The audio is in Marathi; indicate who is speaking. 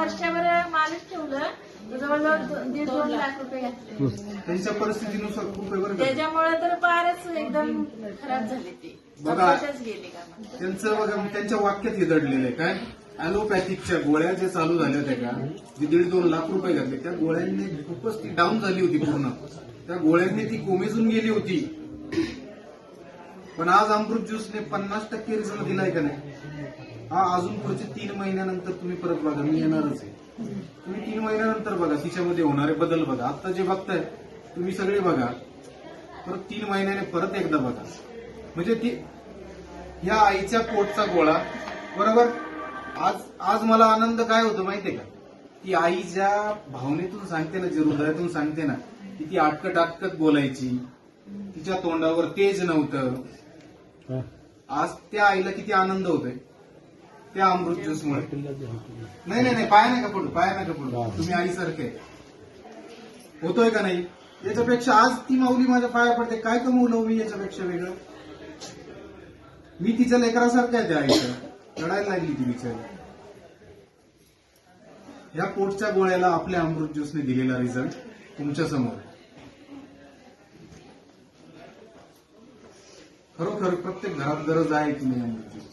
Speaker 1: वर्षभर मालिश ठेवलं जवळजवळ 1.5-2 लाख रुपये घातले.
Speaker 2: त्यांच्या परिस्थितीनुसार खूप आहे बरं का.
Speaker 1: त्याच्यामुळे तर फारच एकदम खराब झाली ती.
Speaker 2: बघा.
Speaker 1: अपयशच गेली का मग.
Speaker 2: त्यांचं बघा त्यांच्या वाक्यात हे दडलेलं आहे काय, ॲलोपॅथिकच्या गोळ्या जे चालू झाल्या होत्या का, जे 1.5-2 लाख रुपये घातले, त्या गोळ्यांनी खूपच ती डाऊन झाली होती पूर्ण. त्या गोळ्यांनी ती कोमेजून गेली होती. पण आज अमृत ज्यूसने 50% रिझल्ट दिलाय का नाही. हा अजून पुढचे 3 महिन्यानंतर तुम्ही परत बघा, मी येणारच आहे. तुम्ही 3 महिन्यानंतर बघा तिच्यामध्ये होणारे बदल बघा. आता जे बघताय तुम्ही सगळे बघा, परत 3 महिन्याने परत एकदा बघा. म्हणजे ती ह्या आईच्या पोटचा गोळा बरोबर. आज मला आनंद काय होतो माहितीये का, ती आई ज्या भावनेतून सांगते ना, जे हृदयातून सांगते ना, की ती आटकत बोलायची, तिच्या तोंडावर तेज नव्हतं. आज त्या आईला किती आनंद होतोय त्या अमृत ज्यूसमुळे. नाही नाही नाही, पाया नका पडू, पाया नका पडू, तुम्ही आईसारखे होतोय का नाही. याच्यापेक्षा आज ती माऊली माझ्या पाया पडते, काय कमवलं मी याच्यापेक्षा वेगळं. मी तिच्या लेकरासारखं आहे त्या आईचं, लढायला लागली ती बिचारी. ह्या पोटच्या गोळ्याला आपल्या अमृत ज्यूसने दिलेला रिझल्ट तुमच्या समोर. खरोखर प्रत्येक घरात गरज आहे की नाही अमृत ज्यूस.